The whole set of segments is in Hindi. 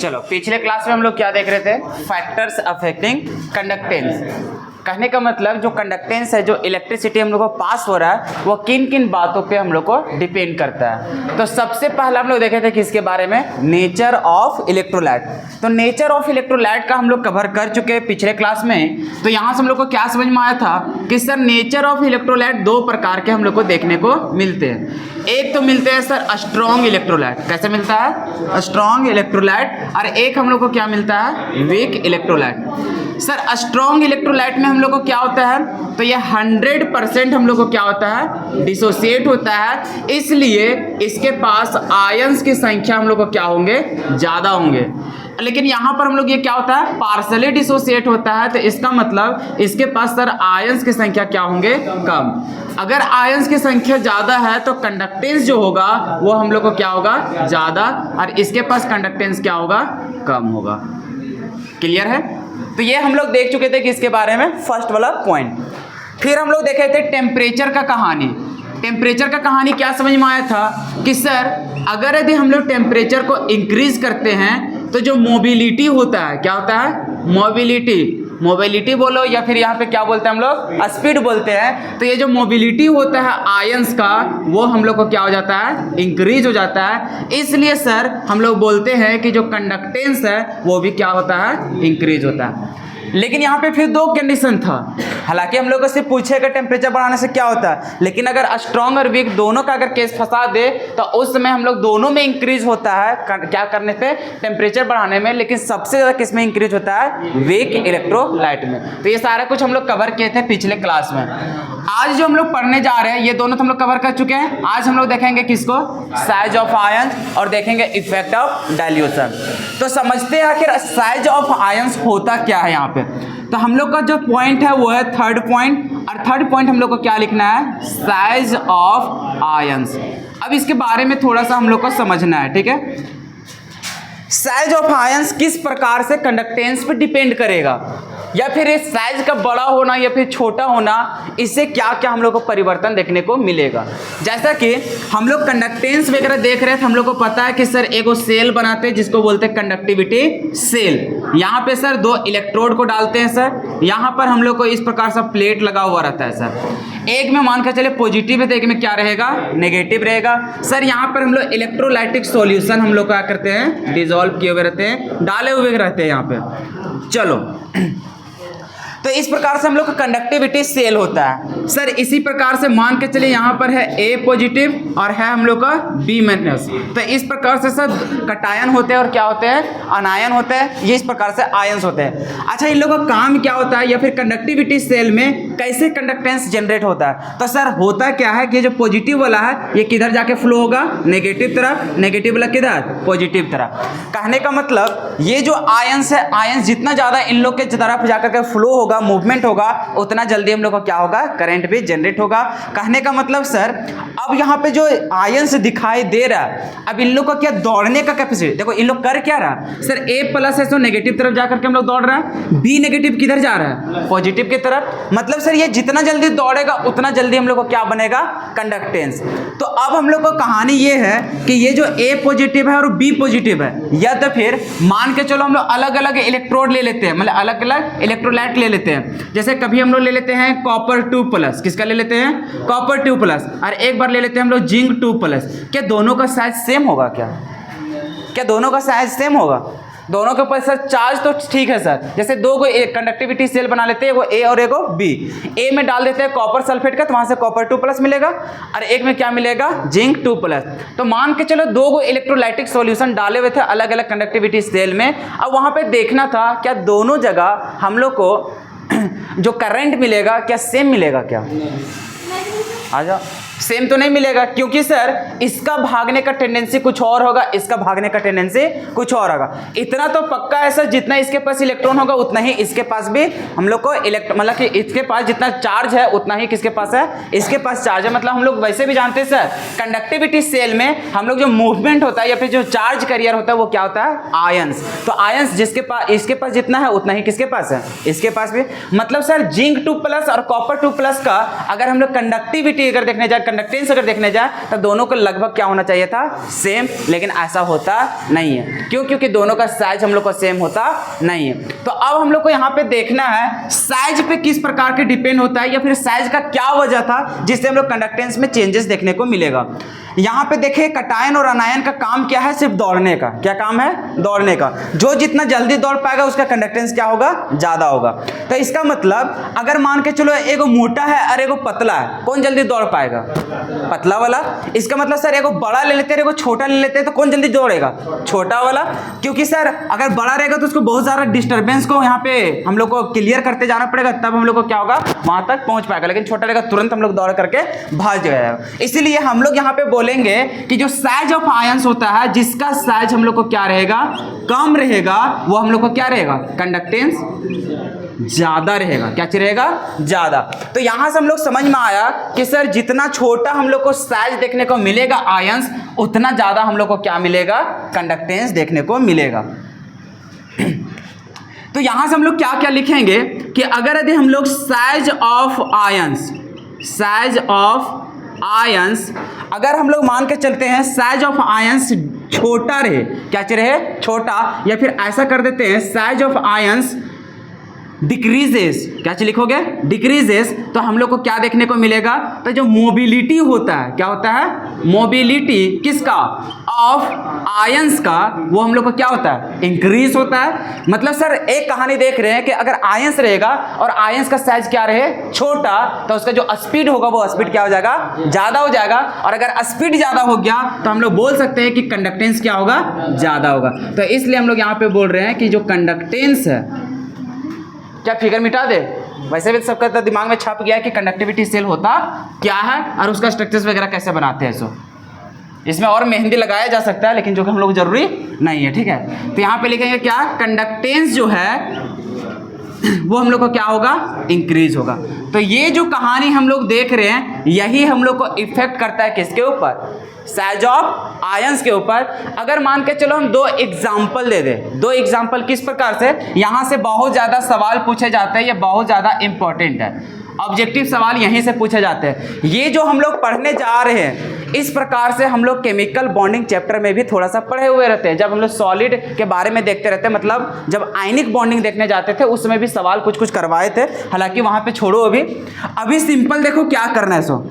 चलो पिछले क्लास में हम लोग क्या देख रहे थे, फैक्टर्स अफेक्टिंग कंडक्टेंस। कहने का मतलब जो कंडक्टेंस है, जो इलेक्ट्रिसिटी हम लोग को पास हो रहा है, वो किन किन बातों पे हम लोग को डिपेंड करता है। तो सबसे पहला हम लोग देखे थे किसके बारे में, नेचर ऑफ इलेक्ट्रोलाइट। तो नेचर ऑफ इलेक्ट्रोलाइट का हम लोग कवर कर चुके हैं पिछले क्लास में। तो यहाँ से हम लोग को क्या समझ में आया था कि सर नेचर ऑफ इलेक्ट्रोलाइट दो प्रकार के हम लोग को देखने को मिलते हैं। एक तो मिलते हैं सर स्ट्रॉन्ग इलेक्ट्रोलाइट, कैसे मिलता है, स्ट्रॉन्ग इलेक्ट्रोलाइट, और एक हम लोग को क्या मिलता है, weak electrolyte. Sir strong electrolyte में हम लोग को क्या होता है, तो ये 100% हम लोग को क्या होता है, डिसोसिएट होता है, इसलिए इसके पास आयंस की संख्या हम लोग को क्या होंगे, ज़्यादा होंगे। लेकिन यहाँ पर हम लोग ये क्या होता है, पार्सली डिसोसिएट होता है, तो इसका मतलब इसके पास सर आयंस की संख्या क्या होंगे, कम। अगर आयंस की संख्या ज़्यादा है तो कंडक्टेंस जो होगा वो हम लोग को क्या होगा, ज़्यादा, और इसके पास कंडक्टेंस क्या होगा, कम होगा। क्लियर है। तो ये हम लोग देख चुके थे किसके बारे में, फर्स्ट वाला पॉइंट। फिर हम लोग देखे थे टेम्परेचर का कहानी। टेम्परेचर का कहानी क्या समझ में आया था कि सर अगर यदि हम लोग टेम्परेचर को इंक्रीज करते हैं तो जो मोबिलिटी होता है, क्या होता है, मोबिलिटी बोलो या फिर यहाँ पे क्या बोलते हैं हम लोग, स्पीड बोलते हैं। तो ये जो मोबिलिटी होता है आयंस का, वो हम लोग को क्या हो जाता है, इंक्रीज हो जाता है। इसलिए सर हम लोग बोलते हैं कि जो कंडक्टेंस है वो भी क्या होता है, इंक्रीज होता है। लेकिन यहाँ पे फिर दो कंडीशन था। हालांकि हम लोग को सिर्फ पूछेगा टेम्परेचर बढ़ाने से क्या होता है, लेकिन अगर स्ट्रॉन्ग और वीक दोनों का अगर केस फंसा दे तो उस समय हम लोग दोनों में इंक्रीज होता है, क्या करने पे, टेम्परेचर बढ़ाने में। लेकिन सबसे ज़्यादा किस में इंक्रीज होता है, वीक इलेक्ट्रोलाइट में। तो ये सारा कुछ हम लोग कवर किए थे पिछले क्लास में। आज जो हम लोग पढ़ने जा रहे हैं ये दोनों तो हम लोग कवर कर चुके हैं। आज हम लोग देखेंगे किसको, साइज ऑफ आयन, और देखेंगे इफेक्ट ऑफ डाइल्यूशन। तो समझते हैं आखिर साइज ऑफ आयंस होता क्या है यहाँ पे। तो हम लोग का जो पॉइंट है वो है थर्ड पॉइंट, और थर्ड पॉइंट हम लोग को क्या लिखना है, साइज ऑफ आयंस। अब इसके बारे में थोड़ा सा हम लोग को समझना है, ठीक है। साइज ऑफ आयंस किस प्रकार से कंडक्टेंस पे डिपेंड करेगा, या फिर इस साइज का बड़ा होना या फिर छोटा होना, इससे क्या क्या हम लोग को परिवर्तन देखने को मिलेगा। जैसा कि हम लोग कंडक्टेंस वगैरह देख रहे थे, हम लोग को पता है कि सर एक सेल बनाते हैं जिसको बोलते हैं कंडक्टिविटी सेल। यहाँ पे सर दो इलेक्ट्रोड को डालते हैं सर, यहाँ पर हम लोग को इस प्रकार से प्लेट लगा हुआ रहता है सर। एक में मान कर चले पॉजिटिव है तो एक में क्या रहेगा, नेगेटिव रहेगा। सर यहाँ पर हम लोग इलेक्ट्रोलाइटिक सॉल्यूशन हम लोग क्या करते हैं, डिजोल्व किए हुए रहते हैं, डाले हुए रहते हैं यहाँ पे। चलो तो इस प्रकार से हम लोग का कंडक्टिविटी सेल होता है सर। इसी प्रकार से मान के चलिए यहाँ पर है ए पॉजिटिव और है हम लोग का बी माइनस। तो इस प्रकार से सर कटायन होते हैं और क्या होते हैं, अनायन होते हैं। ये इस प्रकार से आयंस होते हैं। अच्छा, इन लोगों का काम क्या होता है, या फिर कंडक्टिविटी सेल में कैसे कंडक्टेंस जनरेट होता है। तो सर होता क्या है कि जो पॉजिटिव वाला है ये किधर जाके फ्लो होगा, नेगेटिव तरफ, नेगेटिव वाला किधर, पॉजिटिव तरफ। कहने का मतलब ये जो आयंस है, आयंस जितना ज़्यादा इन लोग के तरफ जाकर के फ्लो होगा, मूवमेंट होगा, उतना जल्दी हम लोग को क्या होगा, करंट भी जनरेट होगा। कहने का मतलब सर अब यहाँ पे जो आयंस दिखाई दे रहा है, अब इन लोग का क्या दौड़ने का कैपेसिटी, देखो इन लोग कर क्या रहा सर, ए प्लस है तो नेगेटिव तरफ जाकर के हम लोग दौड़ रहा है, बी नेगेटिव किधर जा रहा है, पॉजिटिव की तरफ। मतलब सर ये जितना जल्दी दौड़ेगा उतना जल्दी हम लोग को क्या बनेगा, कंडक्टेंस। तो अब हम लोग को कहानी ये है कि ये जो ए पॉजिटिव है और बी पॉजिटिव है, या तो फिर मान के चलो हम लोग अलग अलग इलेक्ट्रोड ले लेते हैं, मतलब अलग अलग इलेक्ट्रोलाइट ले लेते हैं। जैसे कभी हम लोग ले लेते हैं कॉपर 2+, किसका ले लेते हैं, कॉपर 2+, और एक बार ले लेते हैं हम लोग जिंक 2+। क्या दोनों का साइज सेम होगा, क्या दोनों का साइज सेम होगा, दोनों के ऊपर सर चार्ज तो ठीक है सर। जैसे दो को कंडक्टिविटी सेल बना लेते हैं, वो ए और एगो बी। ए में डाल देते हैं कॉपर सल्फेट का तो वहां से कॉपर 2+ मिलेगा, और एक में क्या मिलेगा, जिंक 2+। तो मान के चलो दो को इलेक्ट्रोलाइटिक सॉल्यूशन डाले हुए थे अलग अलग कंडक्टिविटी सेल में। अब वहां पे देखना था क्या दोनों जगह हम लोग को जो करंट मिलेगा क्या सेम मिलेगा, क्या आ जाओ, सेम तो नहीं मिलेगा, क्योंकि सर इसका भागने का टेंडेंसी कुछ और होगा, इसका भागने का टेंडेंसी कुछ और होगा। इतना तो पक्का है सर, जितना इसके पास इलेक्ट्रॉन होगा उतना ही इसके पास भी हम लोग को मतलब कि इसके पास जितना चार्ज है उतना ही किसके पास है, इसके पास चार्ज है। मतलब हम लोग वैसे भी जानते हैं सर कंडक्टिविटी सेल में हम लोग जो मूवमेंट होता है या फिर जो चार्ज कैरियर होता है वो क्या होता है, आयंस। तो आयंस जिसके पास, इसके पास जितना है उतना ही किसके पास है, इसके पास भी। मतलब सर जिंक 2+ और कॉपर 2+ का अगर हम लोग कंडक्टिविटी अगर देखने जाए कंडक्टेंस अगर देखने जाए तो दोनों को लगभग क्या होना चाहिए था, सेम, लेकिन ऐसा होता नहीं है। क्यों? क्योंकि दोनों का साइज हम लोग को सेम होता नहीं है। तो अब हम लोग को यहाँ पे देखना है साइज पे किस प्रकार के डिपेंड होता है, या फिर साइज का क्या वजह था जिससे हम लोग कंडक्टेंस में चेंजेस देखने को मिलेगा। यहाँ पे देखिए कटायन और अनायन का काम क्या है, सिर्फ दौड़ने का। क्या काम है? दौड़ने का। जो जितना जल्दी दौड़ पाएगा उसका कंडक्टेंस क्या होगा, ज्यादा होगा। तो इसका मतलब अगर मान के चलो एगो मोटा है और एगो पतला है, कौन जल्दी दौड़ पाएगा? पतला वाला। इसका मतलब सर एगो बड़ा ले लेते हैं एगो छोटा ले लेते हैं, तो कौन जल्दी दौड़ेगा? छोटा वाला। क्योंकि सर अगर बड़ा रहेगा तो उसको बहुत सारा डिस्टर्बेंस को यहाँ पे हम लोग को क्लियर करते जाना पड़ेगा, तब हम लोग को क्या होगा, वहां तक पहुंच पाएगा। लेकिन छोटा रहेगा तुरंत हम लोग दौड़ करके भाग जाएगा। इसीलिए हम लोग यहाँ पे बोलेंगे कि जो साइज ऑफ आयंस होता है, जिसका साइज हम लोग को क्या रहेगा, कम रहेगा, वो हम लोग को क्या रहेगा, कंडक्टेंस ज्यादा रहेगा। क्या रहेगा? ज्यादा। तो यहां से हम लोग समझ में आया कि सर जितना छोटा हम लोग को साइज देखने को मिलेगा आयंस, उतना ज्यादा हम लोग को क्या मिलेगा, कंडक्टेंस देखने को मिलेगा। तो यहां से हम लोग क्या क्या लिखेंगे कि अगर यदि हम लोग साइज ऑफ आयंस अगर हम लोग मान के चलते हैं साइज ऑफ आयंस छोटा रहे, क्या रहे, छोटा, या फिर ऐसा कर देते हैं साइज ऑफ आयंस डिक्रीजेस, क्या लिखोगे, डिक्रीजेस, तो हम लोग को क्या देखने को मिलेगा, तो जो मोबिलिटी होता है, क्या होता है, मोबिलिटी किसका, ऑफ आयंस का, वो हम लोग को क्या होता है, इंक्रीज होता है। मतलब सर एक कहानी देख रहे हैं कि अगर आयंस रहेगा और आयंस का साइज क्या रहे, छोटा, तो उसका जो स्पीड होगा वो स्पीड क्या हो जाएगा, ज्यादा हो जाएगा। और अगर स्पीड ज्यादा हो गया तो हम लोग बोल सकते हैं कि कंडक्टेंस क्या होगा, ज्यादा होगा। तो इसलिए हम लोग यहाँ पे बोल रहे हैं कि जो कंडक्टेंस है, क्या फिगर मिटा दे, वैसे भी सबका तो दिमाग में छप गया है कि कंडक्टिविटी सेल होता क्या है और उसका स्ट्रक्चर्स वगैरह कैसे बनाते हैं। सो इसमें और मेहंदी लगाया जा सकता है, लेकिन जो कि हम लोग जरूरी नहीं है, ठीक है। तो यहाँ पे लिखेंगे क्या, कंडक्टेंस जो है वो हम लोग को क्या होगा, इंक्रीज होगा। तो ये जो कहानी हम लोग देख रहे हैं, यही हम लोग को इफेक्ट करता है किसके ऊपर, साइज ऑफ आयंस के ऊपर। अगर मान के चलो हम दो एग्जाम्पल दे दें, दो एग्जाम्पल किस प्रकार से, यहां से बहुत ज्यादा सवाल पूछे जाते हैं, ये बहुत ज्यादा इंपॉर्टेंट है, ऑब्जेक्टिव सवाल यहीं से पूछे जाते हैं। ये जो हम लोग पढ़ने जा रहे हैं, इस प्रकार से हम लोग केमिकल बॉन्डिंग चैप्टर में भी थोड़ा सा पढ़े हुए रहते हैं। जब हम लोग सॉलिड के बारे में देखते रहते हैं, मतलब जब आयनिक बॉन्डिंग देखने जाते थे उस समय भी सवाल कुछ कुछ करवाए थे, हालांकि वहां पे छोड़ो। अभी सिंपल देखो क्या करना है। सो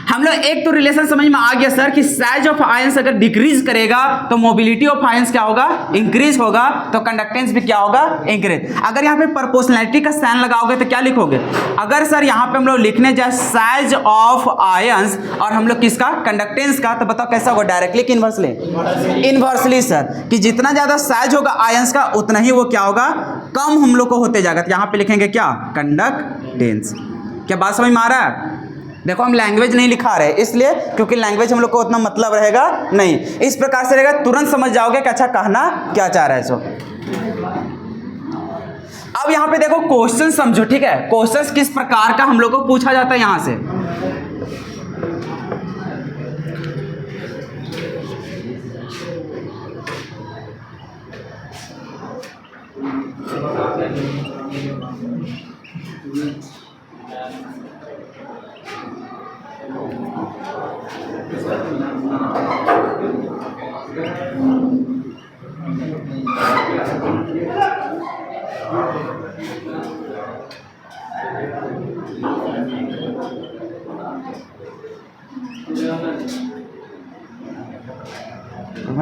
हम लोग एक तो रिलेशन समझ में आ गया सर कि साइज ऑफ आयंस अगर डिक्रीज करेगा तो मोबिलिटी ऑफ आयंस क्या होगा, इंक्रीज होगा, तो कंडक्टेंस भी क्या होगा, इंक्रीज। अगर यहाँ पे प्रोपोर्शनैलिटी का साइन लगाओगे तो क्या लिखोगे, अगर सर यहाँ पे हम लोग लिखने जाए साइज ऑफ आयंस और हम लोग किसका, कंडक्टेंस का, तो बताओ कैसा होगा, डायरेक्टली कि इनवर्सली, इनवर्सली सर, कि जितना ज्यादा साइज होगा आयंस का उतना ही वो क्या होगा, कम हम लोग को होते जाएगा। तो यहाँ पे लिखेंगे क्या, कंडक्टेंस। क्या बात समझ में आ रहा है? देखो हम लैंग्वेज नहीं लिखा रहे, इसलिए क्योंकि लैंग्वेज हम लोग को उतना मतलब रहेगा नहीं। इस प्रकार से रहेगा, तुरंत समझ जाओगे कि अच्छा कहना क्या चाह रहा है। सो अब यहां पे देखो क्वेश्चन समझो, ठीक है, क्वेश्चन किस प्रकार का हम लोग को पूछा जाता है यहां से।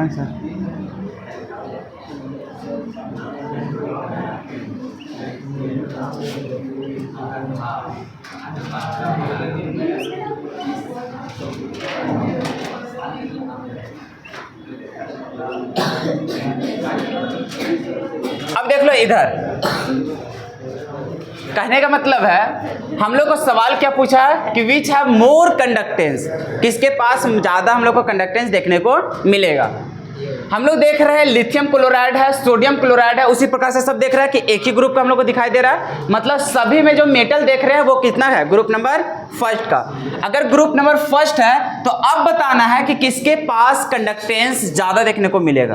सर अब देख लो इधर, कहने का मतलब है हम लोग को सवाल क्या पूछा है कि विच हैव मोर कंडक्टेंस, किसके पास ज्यादा हम लोग को कंडक्टेंस देखने को मिलेगा। हम लोग देख रहे हैं लिथियम क्लोराइड है, सोडियम क्लोराइड है, उसी प्रकार से सब देख रहे हैं कि एक ही ग्रुप का हम लोग को दिखाई दे रहा है। मतलब सभी में जो मेटल देख रहे हैं वो कितना है, ग्रुप नंबर फर्स्ट का। अगर ग्रुप नंबर फर्स्ट है तो अब बताना है कि किसके पास कंडक्टेंस ज्यादा देखने को मिलेगा,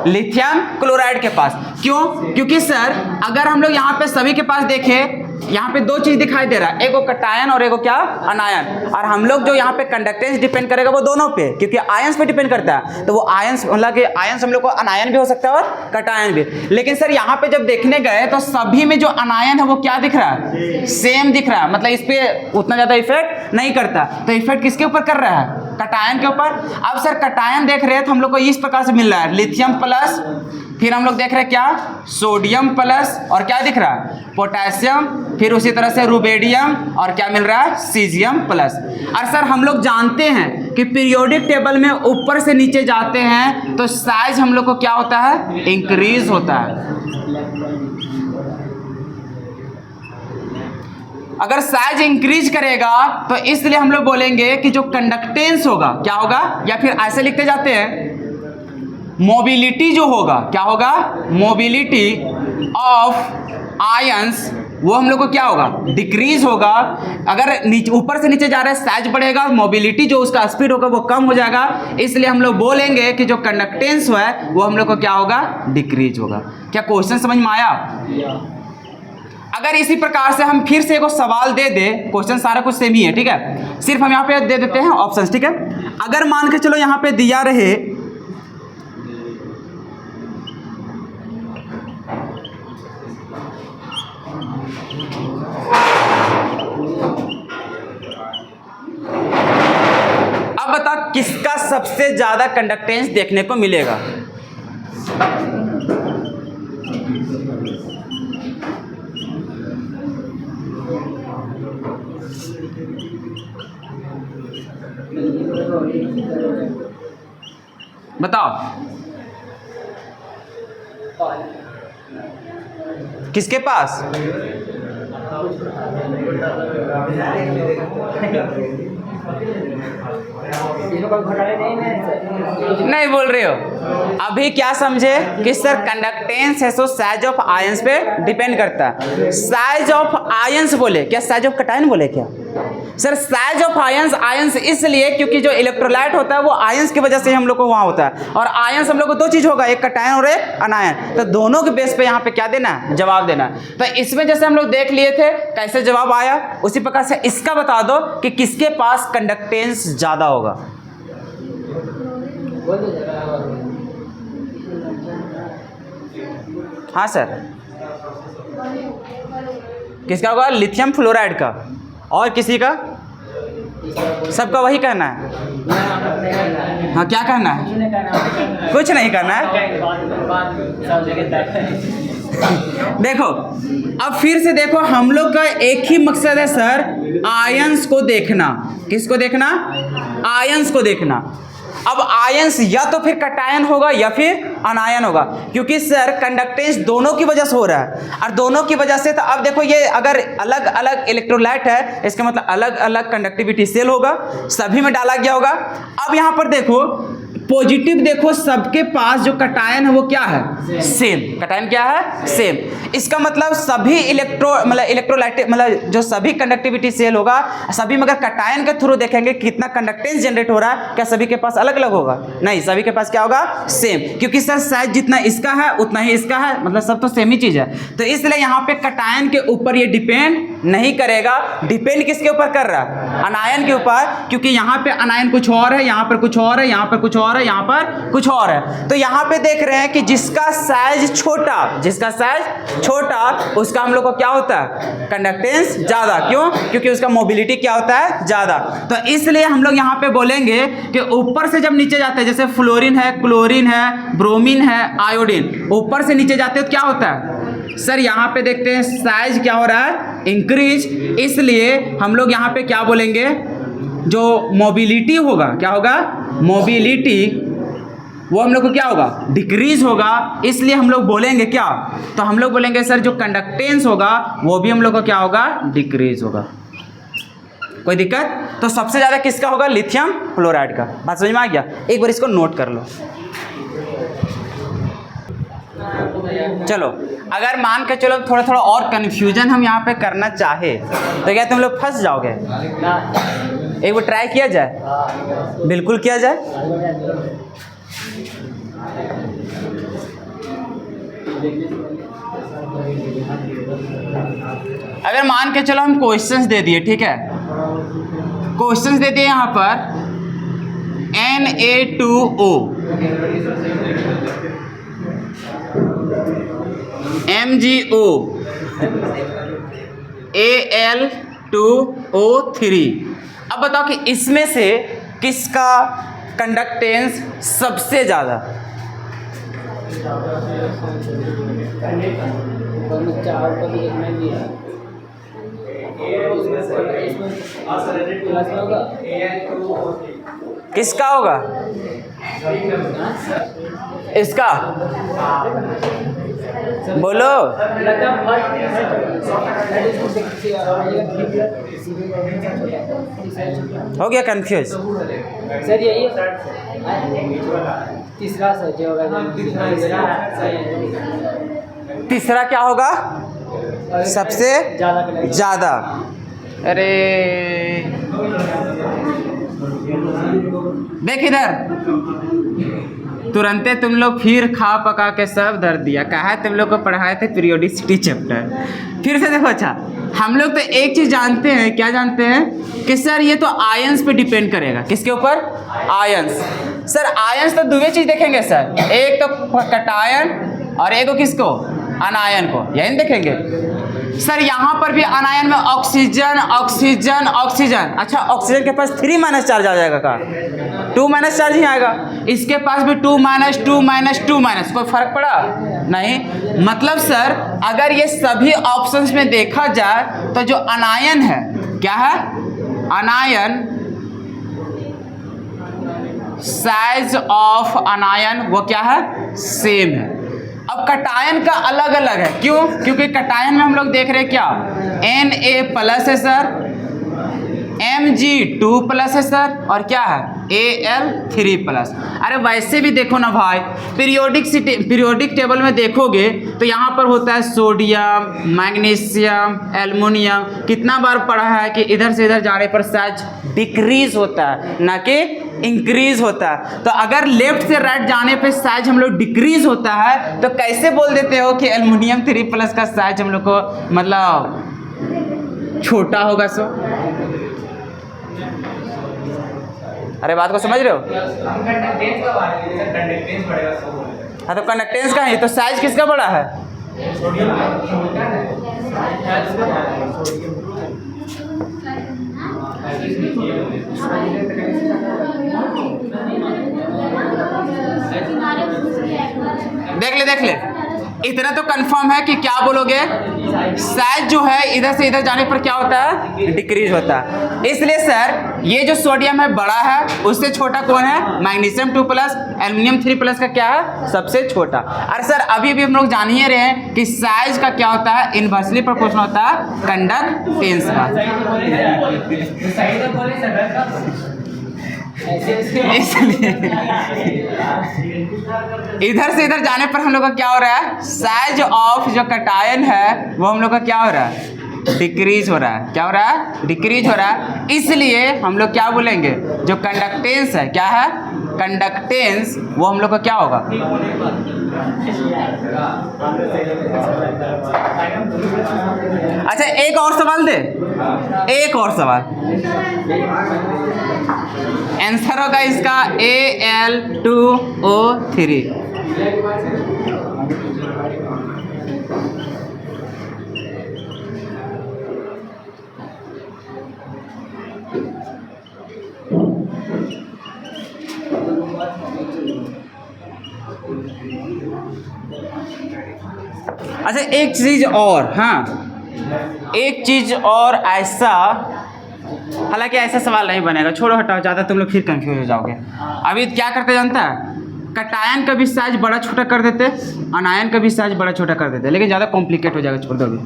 लिथियम क्लोराइड के पास। क्यों? क्योंकि सर अगर हम लोग यहाँ पे सभी के पास देखें यहाँ पे दो चीज दिखाई दे रहा है, एक वो कटायन और एक वो क्या, अनायन। और हम लोग जो यहाँ पे कंडक्टेंस डिपेंड करेगा वो दोनों पे, क्योंकि आयंस पे डिपेंड करता है। तो वो आयंस मतलब कि आयंस हम लोग को अनायन भी हो सकता है और कटायन भी। लेकिन सर यहाँ पे जब देखने गए तो सभी में जो अनायन है वो क्या दिख रहा है, सेम दिख रहा है, मतलब इस पे उतना ज्यादा इफेक्ट नहीं करता। तो इफेक्ट किसके ऊपर कर रहा है, कटायन के ऊपर। अब सर कटायन देख रहे हैं तो हम लोग को इस प्रकार से मिल रहा है, लिथियम प्लस, फिर हम लोग देख रहे हैं क्या, सोडियम प्लस, और क्या दिख रहा है, पोटेशियम, फिर उसी तरह से रुबेडियम, और क्या मिल रहा है, सीजियम प्लस। और सर हम लोग जानते हैं कि पीरियोडिक टेबल में ऊपर से नीचे जाते हैं तो साइज हम लोग को क्या होता है, इंक्रीज होता है। अगर साइज इंक्रीज करेगा तो इसलिए हम लोग बोलेंगे कि जो कंडक्टेंस होगा क्या होगा, या फिर ऐसे लिखते जाते हैं, मोबिलिटी जो होगा क्या होगा, मोबिलिटी ऑफ आयंस, वो हम लोग को क्या होगा, डिक्रीज होगा। अगर नीचे ऊपर से नीचे जा रहा है साइज बढ़ेगा, मोबिलिटी जो उसका स्पीड होगा वो कम हो जाएगा, इसलिए हम लोग बोलेंगे कि जो कंडक्टेंस है वो हम लोग को क्या होगा, डिक्रीज होगा। क्या क्वेश्चन समझ में आया? अगर इसी प्रकार से हम फिर से एक सवाल दे दे, क्वेश्चन सारा कुछ सेम ही है, ठीक है, सिर्फ हम यहाँ पे दे देते हैं ऑप्शंस, ठीक है। अगर मान के चलो यहाँ पे दिया रहे अब बता किसका सबसे ज्यादा कंडक्टेंस देखने को मिलेगा। बताओ किसके पास, नहीं बोल रहे हो अभी, क्या समझे कि सर कंडक्टेंस है सो साइज ऑफ आयंस पे डिपेंड करता है। साइज ऑफ आयंस बोले क्या, साइज ऑफ कटायन बोले क्या sir, size of ions, ions इसलिए क्योंकि जो इलेक्ट्रोलाइट होता है वो आयंस की वजह से हम लोग को वहां होता है, और आयंस हम लोग को दो चीज होगा, एक कटायन और एक अनायन। तो दोनों के बेस पे यहाँ पे क्या देना है, जवाब देना है। तो इसमें जैसे हम लोग देख लिए थे कैसे जवाब आया, उसी प्रकार से इसका बता दो कि किसके पास कंडक्टेंस ज्यादा होगा। हाँ सर, किसका होगा, लिथियम फ्लोराइड का, और किसी का, सबका वही कहना है। हाँ क्या कहना है, कुछ नहीं कहना है। देखो अब फिर से देखो, हम लोग का एक ही मकसद है सर, आयंस को देखना। किसको देखना, आयंस को देखना। अब आयंस या तो फिर कटायन होगा या फिर अनायन होगा, क्योंकि सर कंडक्टेंस दोनों की वजह से हो रहा है, और दोनों की वजह से तो अब देखो ये अगर अलग अलग इलेक्ट्रोलाइट है, इसका मतलब अलग अलग कंडक्टिविटी सेल होगा, सभी में डाला गया होगा। अब यहाँ पर देखो पॉजिटिव, देखो सबके पास जो कटायन है वो क्या है, सेम। कटायन क्या है, सेम। इसका मतलब सभी इलेक्ट्रोलाइट मतलब जो सभी कंडक्टिविटी सेल होगा, सभी में अगर कटायन के थ्रू देखेंगे कितना कंडक्टेंस जनरेट हो रहा है, क्या सभी के पास अलग अलग होगा, नहीं, सभी के पास क्या होगा, सेम। क्योंकि सर साइज जितना इसका है उतना ही इसका है, मतलब सब तो सेम ही चीज है। तो इसलिए यहाँ पे कटायन के ऊपर ये डिपेंड नहीं करेगा। डिपेंड किसके ऊपर कर रहा है, अनायन के ऊपर, क्योंकि यहाँ पे अनायन कुछ और है, यहाँ पर कुछ और है, यहाँ पर कुछ और है, यहाँ पर कुछ और है। तो यहाँ पे देख रहे हैं कि जिसका साइज छोटा, जिसका साइज छोटा उसका हम लोग को क्या होता है, कंडक्टेंस ज्यादा। क्यों, क्योंकि उसका मोबिलिटी क्या होता है, ज्यादा। तो इसलिए हम लोग यहाँ पे बोलेंगे कि ऊपर से जब नीचे जाते हैं, जैसे फ्लोरीन है, क्लोरीन है, ब्रोमीन है, आयोडीन, ऊपर से नीचे जाते हैं तो क्या होता है सर, यहाँ पे देखते हैं साइज क्या हो रहा है, इंक्रीज। इसलिए हम लोग यहाँ पे क्या बोलेंगे, जो मोबिलिटी होगा, क्या होगा, मोबिलिटी, वो हम लोग को क्या होगा, डिक्रीज होगा। इसलिए हम लोग बोलेंगे क्या, तो हम लोग बोलेंगे सर जो कंडक्टेंस होगा वो भी हम लोग को क्या होगा, डिक्रीज होगा। कोई दिक्कत? तो सबसे ज्यादा किसका होगा, लिथियम फ्लोराइड का। बात समझ में आ गया? एक बार इसको नोट कर लो। चलो अगर मान के चलो थोड़ा थोड़ा और कंफ्यूजन हम यहाँ पे करना चाहे तो क्या तुम लोग फंस जाओगे? एक बार ट्राई किया जाए, बिल्कुल किया जाए। अगर मान के चलो हम क्वेश्चंस दे दिए, ठीक है, क्वेश्चंस दे दिए यहाँ पर Na2O, MgO, Al2O3। अब बताओ कि इसमें से किसका कंडक्टेंस सबसे ज़्यादा? किसका होगा? इसका बोलो। हो गया कंफ्यूज? सर यही तीसरा सर जो होगा, तीसरा क्या होगा? सबसे ज़्यादा। अरे देख इधर, तुरंते तुम लोग फिर खा पका के सब धर दिया। कहा है तुम लोग को पढ़ाए थे पीरियोडिसिटी चैप्टर, फिर से देखो। अच्छा, हम लोग तो एक चीज़ जानते हैं, क्या जानते हैं कि सर ये तो आयंस पे डिपेंड करेगा। किसके ऊपर? आयंस। सर आयंस तो दो चीज़ देखेंगे सर, एक तो कटायन और एक को किसको? अनायन को, यही देखेंगे सर। यहाँ पर भी अनायन में ऑक्सीजन ऑक्सीजन ऑक्सीजन। अच्छा, ऑक्सीजन के पास 3 चार्ज आ जाएगा का? 2 चार्ज ही आएगा। इसके पास भी 2 -2 कोई फर्क पड़ा नहीं। मतलब सर अगर ये सभी ऑप्शंस में देखा जाए तो जो अनायन है, क्या है? अनायन, साइज ऑफ अनायन वो क्या है? सेम है। अब कटायन का अलग अलग है, क्यों? क्योंकि कटायन में हम लोग देख रहे हैं क्या? Na+ है सर, Mg2+ है सर, और क्या है? Al3+। अरे वैसे भी देखो ना भाई, पीरियोडिक टेबल में देखोगे तो यहाँ पर होता है सोडियम, मैग्नीशियम, एल्युमिनियम। कितना बार पढ़ा है कि इधर से इधर जाने पर साइज डिक्रीज होता है, ना कि इंक्रीज होता है। तो अगर लेफ्ट से राइट जाने पे साइज हम लोग डिक्रीज होता है तो कैसे बोल देते हो कि एल्युमिनियम 3+ का साइज हम लोग को मतलब छोटा होगा? सो अरे बात को समझ रहे हो? हाँ, तो कंडक्टेंस का है तो साइज किसका बड़ा है? देख ले इतना तो कंफर्म है कि क्या बोलोगे? साइज जो है इधर से इधर जाने पर क्या होता है? डिक्रीज होता है। इसलिए सर ये जो सोडियम है बड़ा है, उससे छोटा कौन है? मैग्नीशियम 2+, एल्युमिनियम 3+ का क्या है? सबसे छोटा। और सर अभी भी हम लोग जान ही रहे हैं कि साइज का क्या होता है? इनवर्सली प्रोपोर्शनल होता है कंडक्टेंस का। इसलिए इधर से इधर जाने पर हम लोग का क्या हो रहा है? साइज ऑफ जो कटायन है वो हम लोग का क्या हो रहा है? डिक्रीज हो रहा है। क्या हो रहा है? डिक्रीज हो रहा है। इसलिए हम लोग क्या बोलेंगे? जो कंडक्टेंस है, क्या है? कंडक्टेंस, वो हम लोग का क्या होगा? अच्छा, एक और सवाल दे, एक और सवाल। आंसर होगा इसका Al2O3। अच्छा एक चीज और, हाँ एक चीज और, ऐसा हालांकि ऐसा सवाल नहीं बनेगा, छोड़ो हटाओ, ज़्यादा तुम लोग फिर कंफ्यूज हो जाओगे। अभी क्या करते जानता है? कटायन का भी साइज बड़ा छोटा कर देते, अनायन का भी साइज बड़ा छोटा कर देते, लेकिन ज़्यादा कॉम्प्लिकेट हो जाएगा, छोड़ दो अभी।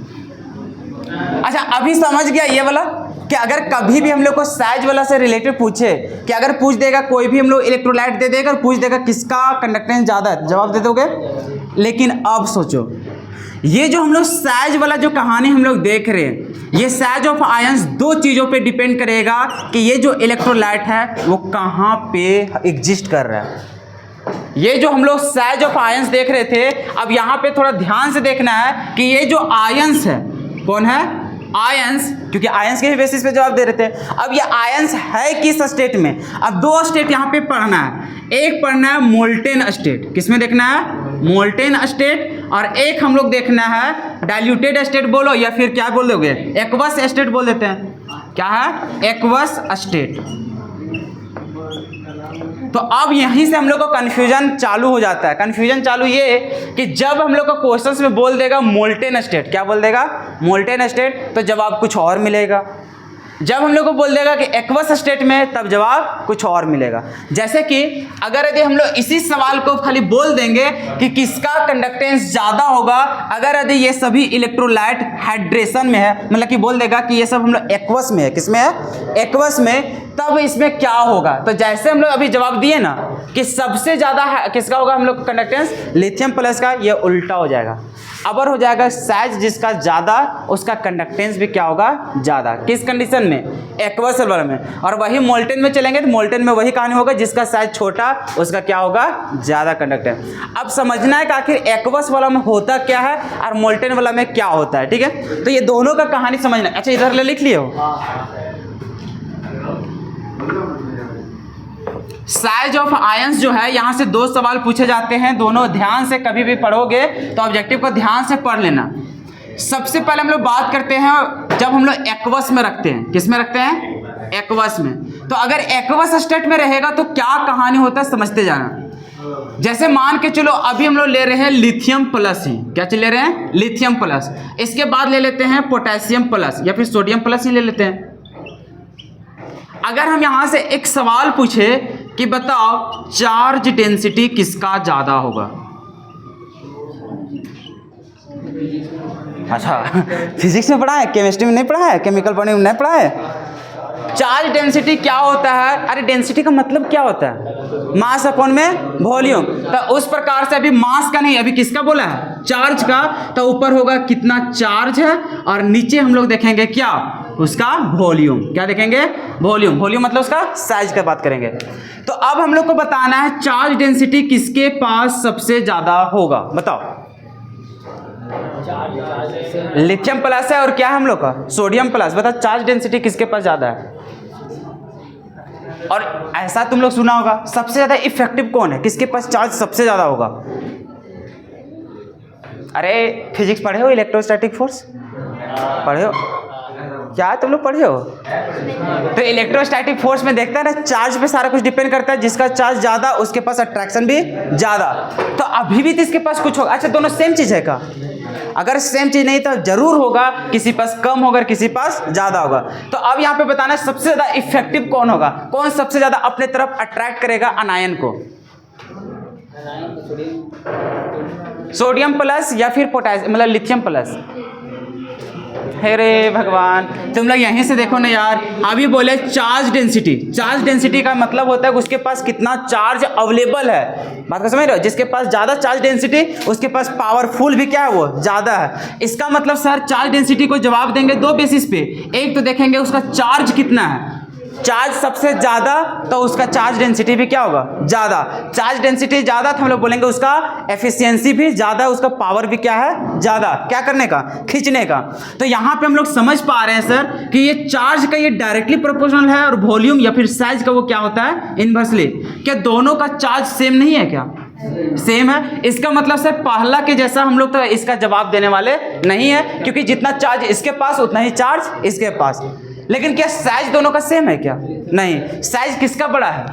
अच्छा अभी समझ गया ये वाला कि अगर कभी भी हम लोग को साइज वाला से रिलेटेड पूछे, कि अगर पूछ देगा कोई भी हम लोग इलेक्ट्रोलाइट दे देगा और पूछ देगा किसका कंडक्टेंस ज़्यादा है, जवाब दे दोगे। लेकिन अब सोचो, ये जो हम लोग साइज वाला जो कहानी हम लोग देख रहे हैं, ये साइज ऑफ आयंस दो चीज़ों पे डिपेंड करेगा कि ये जो इलेक्ट्रोलाइट है वो कहाँ पे एग्जिस्ट कर रहा है। ये जो हम लोग साइज ऑफ आयंस देख रहे थे, अब यहाँ पे थोड़ा ध्यान से देखना है कि ये जो आयंस है, कौन है? आयंस, क्योंकि आयंस के ही बेसिस पे जवाब दे रहे थे। अब ये आयंस है किस स्टेट में? अब दो स्टेट यहाँ पे पढ़ना है, एक पढ़ना है मोल्टेन स्टेट, किसमें देखना है? मोल्टेन स्टेट, और एक हम लोग देखना है डाइल्यूटेड स्टेट बोलो या फिर क्या बोल दोगे? एक्वस स्टेट बोल देते हैं। क्या है? Aqueous state. तो अब यहीं से हम लोग को कन्फ्यूजन चालू हो जाता है। कन्फ्यूजन चालू ये कि जब हम लोग को क्वेश्चंस में बोल देगा मोल्टेन स्टेट, क्या बोल देगा? मोल्टेन स्टेट, तो जवाब कुछ और मिलेगा। जब हम लोग को बोल देगा कि एक्वस स्टेट में, तब जवाब कुछ और मिलेगा। जैसे कि अगर यदि हम लोग इसी सवाल को खाली बोल देंगे कि किसका कंडक्टेंस ज़्यादा होगा, अगर यदि ये सभी इलेक्ट्रोलाइट हाइड्रेशन में है, मतलब कि बोल देगा कि ये सब हम लोग एक्वस में है, किसमें है? एक्वस में, तब इसमें क्या होगा? तो जैसे हम लोग अभी जवाब दिए ना कि सबसे ज़्यादा किसका होगा हम लोग कंडक्टेंस? लिथियम प्लस का, ये उल्टा हो जाएगा, अबर हो जाएगा। साइज जिसका ज़्यादा उसका कंडक्टेंस भी क्या होगा? ज़्यादा। किस कंडीशन में? एक्वस वाला में। और वही मोल्टेन में चलेंगे तो मोल्टेन में वही कहानी होगा, जिसका साइज छोटा उसका क्या होगा? ज़्यादा कंडक्टेंस। अब समझना है कि आखिर एक्वस वाला में होता क्या है और मोल्टेन वाला में क्या होता है, ठीक है? तो ये दोनों का कहानी समझना। अच्छा, इधर ले लिख लिए हो? साइज ऑफ आयंस जो है, यहाँ से दो सवाल पूछे जाते हैं, दोनों ध्यान से कभी भी पढ़ोगे तो ऑब्जेक्टिव को ध्यान से पढ़ लेना। सबसे पहले हम लोग बात करते हैं जब हम लोग एक्वस में रखते हैं, किस में रखते हैं? एक्वस में। तो अगर एक्वस स्टेट में रहेगा तो क्या कहानी होता है समझते जाना। जैसे मान के चलो अभी हम लोग ले रहे हैं लिथियम प्लस ही, क्या ले रहे हैं? Lithium plus. इसके बाद ले लेते हैं पोटेशियम प्लस या फिर सोडियम प्लस ही ले लेते हैं। अगर हम यहाँ से एक सवाल पूछे कि बताओ चार्ज डेंसिटी किसका ज़्यादा होगा? अच्छा, फिजिक्स में पढ़ा है, केमिस्ट्री में नहीं पढ़ा है, केमिकल बॉन्डिंग में नहीं पढ़ा है? चार्ज डेंसिटी क्या होता है? अरे डेंसिटी का मतलब क्या होता है? मास अपॉन में वॉल्यूम। तो उस प्रकार से अभी मास का नहीं, अभी किसका बोला है? चार्ज का। तो ऊपर होगा कितना चार्ज है और नीचे हम लोग देखेंगे क्या? उसका वॉल्यूम। क्या देखेंगे? वॉल्यूम। वॉल्यूम मतलब उसका साइज का बात करेंगे। तो अब हम लोग को बताना है चार्ज डेंसिटी किसके पास सबसे ज्यादा होगा, बताओ। लिथियम प्लस है और क्या है हम लोग का? Sodium plus. बताओ चार्ज डेंसिटी किसके पास ज्यादा है? और ऐसा तुम लोग सुना होगा सबसे ज्यादा इफेक्टिव कौन है, किसके पास चार्ज सबसे ज्यादा होगा? अरे फिजिक्स पढ़े हो? इलेक्ट्रोस्टैटिक फोर्स पढ़े हो क्या? तुम लोग पढ़े हो? तो इलेक्ट्रोस्टैटिक फोर्स में देखता है ना, चार्ज पे सारा कुछ डिपेंड करता है। जिसका चार्ज ज्यादा उसके पास अट्रैक्शन भी ज्यादा। तो अभी भी तो इसके पास कुछ होगा। अच्छा, दोनों सेम चीज है का? अगर सेम चीज नहीं तो जरूर होगा, किसी पास कम होगा, किसी पास ज्यादा होगा। तो अब यहाँ पे बताना है सबसे ज्यादा इफेक्टिव कौन होगा, कौन सबसे ज्यादा अपने तरफ अट्रैक्ट करेगा अनायन को? सोडियम प्लस या फिर पोटेशियम मतलब लिथियम प्लस? अरे भगवान, तुम लोग यहीं से देखो ना यार। अभी बोले चार्ज डेंसिटी। चार्ज डेंसिटी का मतलब होता है कि उसके पास कितना चार्ज अवेलेबल है। बात को समझ रहे हो? जिसके पास ज़्यादा चार्ज डेंसिटी उसके पास पावरफुल भी क्या है? वो ज़्यादा है। इसका मतलब सर चार्ज डेंसिटी को जवाब देंगे दो बेसिस पे। एक तो देखेंगे उसका चार्ज कितना है, चार्ज सबसे ज़्यादा तो उसका चार्ज डेंसिटी भी क्या होगा? ज़्यादा। चार्ज डेंसिटी ज़्यादा तो हम लोग बोलेंगे उसका एफिशिएंसी भी ज़्यादा, उसका पावर भी क्या है? ज़्यादा। क्या करने का? खींचने का। तो यहाँ पे हम लोग समझ पा रहे हैं सर कि ये चार्ज का ये डायरेक्टली प्रोपोर्शनल है और वॉल्यूम या फिर साइज का वो क्या होता है? इनवर्सली। क्या दोनों का चार्ज सेम नहीं है क्या? सेम है। इसका मतलब सर पहला के जैसा हम लोग तो इसका जवाब देने वाले नहीं है, क्योंकि जितना चार्ज इसके पास उतना ही चार्ज इसके पास। लेकिन क्या साइज दोनों का सेम है क्या? नहीं। साइज किसका बड़ा है?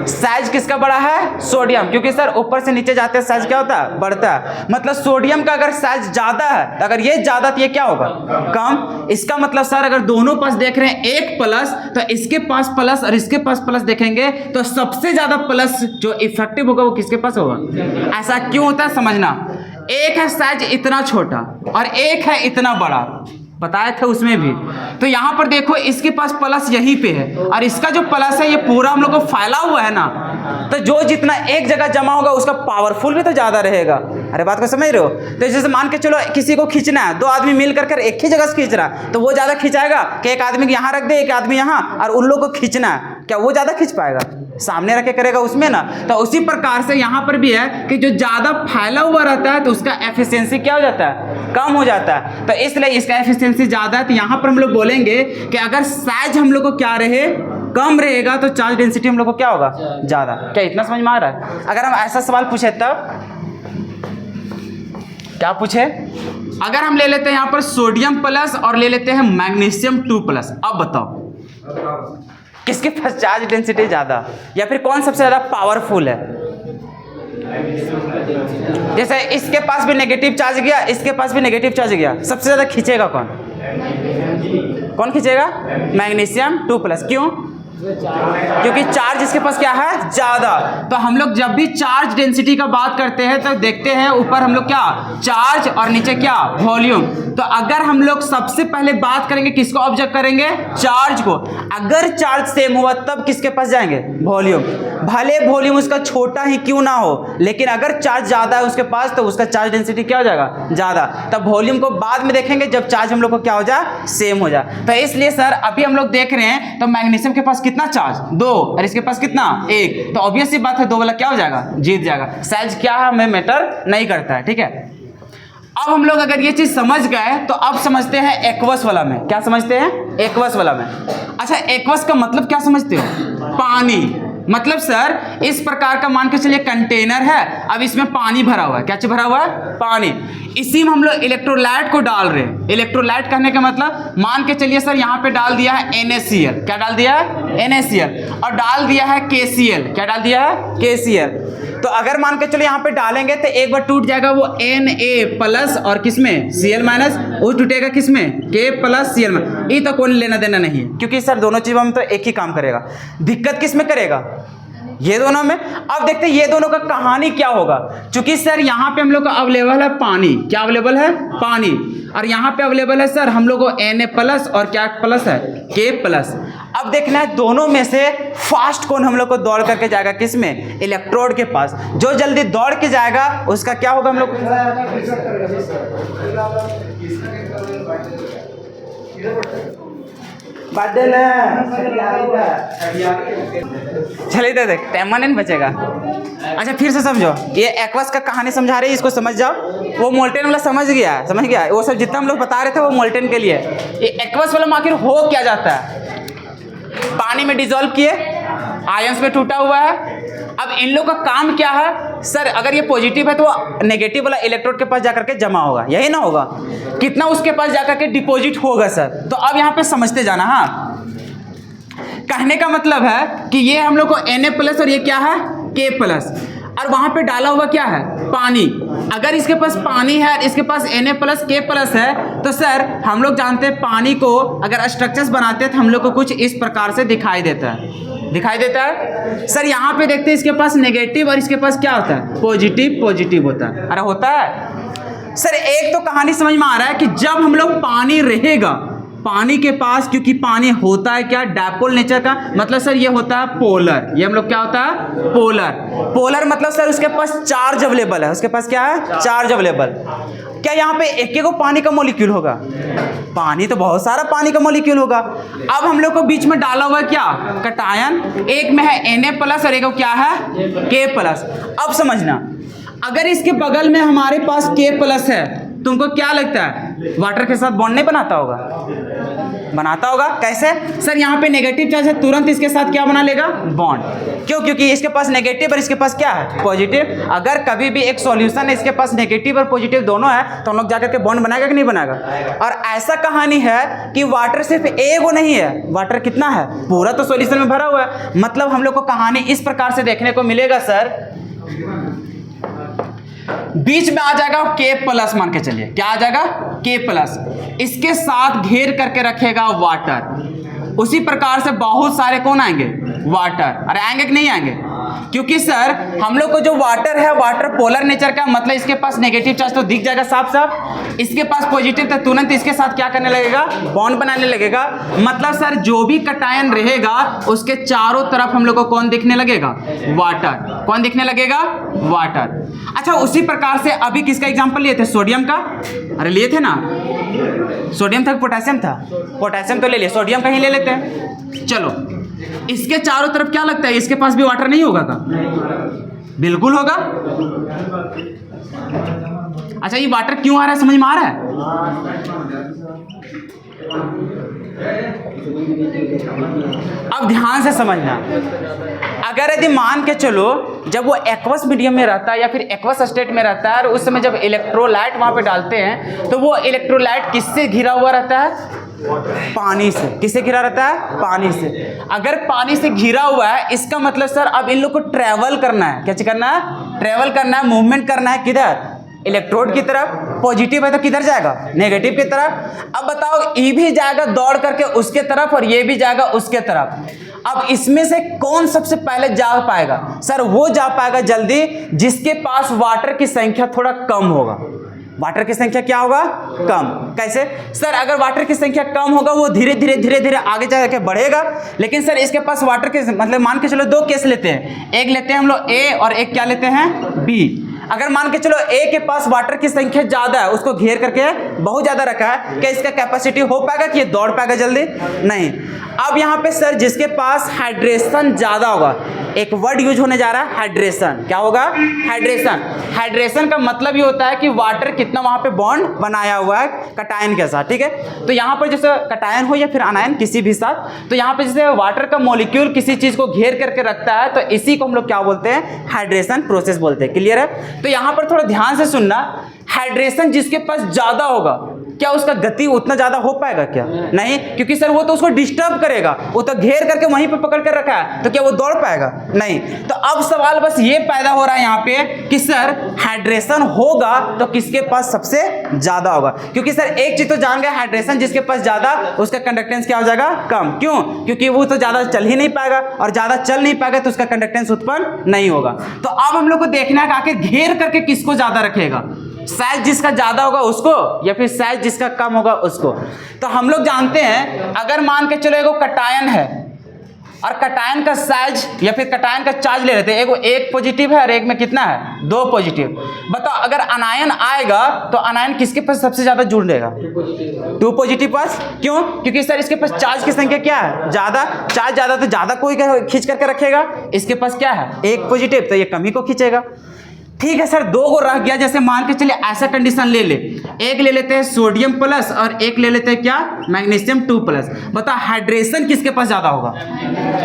साइज किसका बड़ा है? सोडियम। क्योंकि सर ऊपर से नीचे जाते हैं साइज क्या होता है? बढ़ता है। मतलब सोडियम का अगर साइज ज्यादा है तो अगर ये ज्यादा तो ये क्या होगा? कम। इसका मतलब सर अगर दोनों पास देख रहे हैं एक प्लस, तो इसके पास प्लस और इसके पास प्लस देखेंगे तो सबसे ज्यादा प्लस जो इफेक्टिव होगा वो किसके पास होगा? ऐसा क्यों होता है समझना। एक है साइज इतना छोटा और एक है इतना बड़ा, बताए थे उसमें भी। तो यहाँ पर देखो इसके पास प्लस यहीं पे है और इसका जो प्लस है ये पूरा हम लोग को फैला हुआ है ना, तो जो जितना एक जगह जमा होगा उसका पावरफुल भी तो ज्यादा रहेगा। अरे बात को समझ रहे हो? तो जैसे मान के चलो किसी को खींचना है, दो आदमी मिल कर एक ही जगह से खींच रहा है, तो वो ज्यादा खींचाएगा कि एक आदमी यहाँ रख दे, एक आदमी यहाँ, और उन लोग को खींचना है क्या वो ज़्यादा खींच पाएगा? सामने रखे करेगा उसमें ना। तो उसी प्रकार से यहाँ पर भी है कि जो ज़्यादा फैला हुआ रहता है तो उसका एफिशिएंसी क्या हो जाता है? कम हो जाता है। तो इसलिए इसका एफिशिएंसी ज़्यादा है। तो यहाँ पर हम लोग बोलेंगे कि अगर साइज हम लोग को क्या रहे, कम रहेगा, तो चार्ज डेंसिटी हम लोग को क्या होगा? ज़्यादा। क्या इतना समझ में आ रहा है? अगर हम ऐसा सवाल पूछे तब क्या पूछे? अगर हम ले लेते हैं यहाँ पर सोडियम प्लस और ले लेते हैं मैग्नीशियम 2+, अब बताओ किसके पास चार्ज डेंसिटी ज़्यादा, या फिर कौन सबसे ज़्यादा पावरफुल है? जैसे इसके पास भी नेगेटिव चार्ज गया, इसके पास भी नेगेटिव चार्ज गया, सबसे ज़्यादा खींचेगा कौन? कौन खींचेगा? मैग्नीशियम 2+। क्यों? क्योंकि चार्ज इसके पास क्या है? ज़्यादा। तो हम लोग जब भी चार्ज डेंसिटी का बात करते हैं तो देखते हैं ऊपर हम लोग क्या? चार्ज, और नीचे क्या? वॉल्यूम। तो अगर हम लोग सबसे पहले बात करेंगे किसको ऑब्जर्व करेंगे? चार्ज को। अगर चार्ज सेम हुआ तब किसके पास जाएंगे? वॉल्यूम। भले वॉल्यूम उसका छोटा ही क्यों ना हो, लेकिन अगर चार्ज ज़्यादा है उसके पास तो उसका चार्ज डेंसिटी क्या हो जाएगा? ज़्यादा। तब वॉल्यूम को बाद में देखेंगे जब चार्ज हम लोग को क्या हो जाए? सेम हो जाए। तो इसलिए सर अभी हम लोग देख रहे हैं तो मैग्नीशियम के पास कितना चार्ज? 2, और इसके पास कितना? 1। तो ऑब्वियस सी बात है 2 वाला क्या हो जाएगा? जीत जाएगा। साइज क्या है हमें मैटर नहीं करता है, ठीक है। अब हम लोग अगर ये चीज समझ गए तो अब समझते हैं एक्वस वाला में। क्या समझते हैं? एक्वस वाला में। अच्छा, एक्वस का मतलब क्या समझते हो? पानी। मतलब सर इस प्रकार का मान के चलिए कंटेनर है, अब इसमें पानी भरा हुआ है। क्या चीज भरा हुआ है? पानी। इसी में हम लोग इलेक्ट्रोलाइट को डाल रहे हैं। इलेक्ट्रोलाइट कहने का मतलब मान के चलिए सर यहाँ पे डाल दिया है NaCl। क्या डाल दिया है? NaCl। और डाल दिया है KCl। क्या डाल दिया है? KCl। तो अगर मान के चलिए यहाँ पे डालेंगे तो एक बार टूट जाएगा वो Na+ और किसमें? Cl-, वो टूटेगा किसमें? K+Cl-। ये तो कोई लेना देना नहीं है, क्योंकि सर दोनों चीज़ में तो एक ही काम करेगा। दिक्कत किस में करेगा? ये दोनों में। अब देखते हैं ये दोनों का कहानी क्या होगा। क्योंकि सर यहाँ पे हम लोग का अवेलेबल है पानी। क्या अवेलेबल है? पानी। और यहाँ पे अवेलेबल है सर हम लोग को Na+ और क्या प्लस है? K+। अब देखना है दोनों में से फास्ट कौन हम लोग को दौड़ करके जाएगा? किस में? इलेक्ट्रोड के पास। जो जल्दी दौड़ के जाएगा उसका क्या होगा हम लोग? चलिए देख टाइम नहीं बचेगा। अच्छा फिर से समझो, ये एक्वस का कहानी समझा रही है, इसको समझ जाओ। वो मोल्टेन वाला समझ गया, समझ गया। वो सब जितना हम लोग बता रहे थे वो मोल्टेन के लिए। ये एक्वस वाला में आखिर हो क्या जाता है? पानी में डिजोल्व किए, आयंस में टूटा हुआ है। अब इन लोग का काम क्या है सर? अगर ये पॉजिटिव है तो नेगेटिव वाला इलेक्ट्रोड के पास जाकर के जमा होगा, यही ना होगा? कितना उसके पास जाकर के डिपॉजिट होगा सर? तो अब यहाँ पे समझते जाना। हाँ, कहने का मतलब है कि ये हम लोग को Na+ और ये क्या है? K+। और वहां पे डाला हुआ क्या है? पानी। अगर इसके पास पानी है, इसके पास Na+ K+ है, तो सर हम लोग जानते हैं पानी को अगर स्ट्रक्चर्स बनाते हैं तो हम लोग को कुछ इस प्रकार से दिखाई देता है। दिखाई देता है सर। यहाँ पे देखते हैं इसके पास नेगेटिव और इसके पास क्या होता है? पॉजिटिव। पॉजिटिव होता है। अरे होता है सर। एक तो कहानी समझ में आ रहा है कि जब हम लोग पानी रहेगा पानी के पास, क्योंकि पानी होता है क्या? डायपोल नेचर का। मतलब सर ये होता है पोलर। ये हम लोग क्या होता है? पोलर। पोलर मतलब सर उसके पास चार्ज अवेलेबल है। उसके पास क्या है? Charge available. क्या यहाँ पे एक को पानी का मॉलिक्यूल होगा? पानी तो बहुत सारा पानी का मॉलिक्यूल होगा। अब हम लोग को बीच में डाला हुआ क्या? कटायन। एक में है Na+ और एक क्या है? K+। अब समझना, अगर इसके बगल में हमारे पास K+ है, तुमको क्या लगता है वाटर के साथ बॉन्ड नहीं बनाता होगा? बनाता होगा। कैसे सर? यहाँ पे नेगेटिव चार्ज है, तुरंत इसके साथ क्या बना लेगा? बॉन्ड। क्यों? क्योंकि इसके पास नेगेटिव और इसके पास क्या है? पॉजिटिव। अगर कभी भी एक सॉल्यूशन है इसके पास नेगेटिव और पॉजिटिव दोनों है तो हम लोग जाकर के बॉन्ड बनाएगा कि नहीं बनाएगा? और ऐसा कहानी है कि वाटर सिर्फ एगो नहीं है, वाटर कितना है? पूरा तो सॉल्यूशन में भरा हुआ है। मतलब हम लोग को कहानी इस प्रकार से देखने को मिलेगा सर, बीच में आ जाएगा K+, मान के चलिए क्या आ जाएगा? K+। इसके साथ घेर करके रखेगा वाटर। उसी प्रकार से बहुत सारे कौन आएंगे? वाटर। अरे आएंगे कि नहीं आएंगे? क्योंकि सर हम लोग को जो वाटर है, वाटर पोलर नेचर का, मतलब इसके पास नेगेटिव चार्ज तो दिख जाएगा साफ साफ, इसके पास पॉजिटिव तो तुरंत इसके साथ क्या करने लगेगा? बॉन्ड बनाने लगेगा। मतलब सर जो भी कटायन रहेगा उसके चारों तरफ हम लोग को कौन दिखने लगेगा? वाटर। कौन दिखने लगेगा? वाटर। अच्छा उसी प्रकार से अभी किसका एग्जाम्पल लिए थे? सोडियम का। अरे लिए थे ना? सोडियम था, पोटेशियम था? पोटेशियम तो ले लिए, सोडियम कहीं ले लेते हैं। चलो इसके चारों तरफ क्या लगता है, इसके पास भी वाटर नहीं होगा का? बिल्कुल होगा। अच्छा, ये वाटर क्यों आ रहा है, समझ में आ रहा है? अब ध्यान से समझना, अगर यदि मान के चलो जब वो एक्वस मीडियम में रहता है या फिर एक्वस स्टेट में रहता है और उस समय जब इलेक्ट्रोलाइट वहां पे डालते हैं तो वो इलेक्ट्रोलाइट किससे घिरा हुआ रहता है? पानी से। किससे घिरा रहता है? पानी से। अगर पानी से घिरा हुआ है इसका मतलब सर अब इन लोग को ट्रेवल करना है। क्या करना है? ट्रेवल करना है, मूवमेंट करना है। किधर? इलेक्ट्रोड की तरफ। पॉजिटिव है तो किधर जाएगा? नेगेटिव की तरफ। अब बताओ, ई भी जाएगा दौड़ करके उसके तरफ और ये भी जाएगा उसके तरफ। अब इसमें से कौन सबसे पहले जा पाएगा? सर वो जा पाएगा जल्दी जिसके पास वाटर की संख्या थोड़ा कम होगा। वाटर की संख्या क्या होगा? कम। कैसे? सर अगर वाटर की संख्या कम होगा वो धीरे धीरे आगे जाके बढ़ेगा, लेकिन सर इसके पास वाटर के मतलब मान के चलो दो केस लेते हैं, एक लेते हैं हम लोग ए और एक क्या लेते हैं? बी। अगर मान के चलो ए के पास वाटर की संख्या ज्यादा है, उसको घेर करके बहुत ज्यादा रखा है, क्या इसका कैपेसिटी हो पाएगा कि ये दौड़ पाएगा जल्दी? नहीं। अब यहाँ पे सर जिसके पास हाइड्रेशन ज्यादा होगा, एक वर्ड यूज होने जा रहा है हाइड्रेशन। क्या होगा? हाइड्रेशन। हाइड्रेशन का मतलब ये होता है कि वाटर कितना वहां पे बॉन्ड बनाया हुआ है कटायन के साथ। ठीक है, तो यहाँ पर जैसे कटायन हो या फिर आनायन किसी भी साथ, तो यहाँ पे जैसे वाटर का मॉलिक्यूल किसी चीज को घेर करके रखता है तो इसी को हम लोग क्या बोलते हैं? हाइड्रेशन प्रोसेस बोलते हैं। क्लियर है? तो यहाँ पर थोड़ा ध्यान से सुनना, हाइड्रेशन जिसके पास ज्यादा होगा क्या उसका गति उतना ज्यादा हो पाएगा क्या? नहीं, क्योंकि सर वो तो उसको डिस्टर्ब करेगा, वो तो घेर करके वहीं पे पकड़ कर रखा है, तो क्या वो दौड़ पाएगा? नहीं। तो अब सवाल बस ये पैदा हो रहा है यहाँ पे कि सर हाइड्रेशन होगा तो किसके पास सबसे ज्यादा होगा? क्योंकि सर एक चीज तो जान गए, हाइड्रेशन जिसके पास ज्यादा उसका कंडक्टेंस क्या हो जाएगा? कम। क्यों? क्योंकि वो तो ज्यादा चल ही नहीं पाएगा और ज्यादा चल नहीं पाएगा तो उसका कंडक्टेंस उत्पन्न नहीं होगा। तो अब हम लोग को देखना है कि आखिर घेर करके किसको ज्यादा रखेगा, साइज जिसका ज्यादा होगा उसको या फिर साइज जिसका कम होगा उसको। तो हम लोग जानते हैं अगर मान के चलो एगो कटायन है और कटायन का साइज या फिर कटायन का चार्ज ले लेते हैं, एगो एक पॉजिटिव है और एक में कितना है? दो पॉजिटिव। बताओ अगर अनायन आएगा तो अनायन किसके पास सबसे ज्यादा जुड़ेगा? टू पॉजिटिव पास। क्यों? क्योंकि सर इसके पास चार्ज की संख्या क्या है? ज्यादा। चार्ज ज्यादा तो ज्यादा कोई खींच करके रखेगा, इसके पास क्या है? एक पॉजिटिव, तो ये कम ही को खींचेगा। ठीक है सर, दो को रह गया, जैसे मान के चलिए ऐसा कंडीशन ले ले, एक ले लेते हैं सोडियम प्लस और एक ले लेते हैं क्या? Magnesium 2 plus. बताओ हाइड्रेशन किसके पास ज्यादा होगा?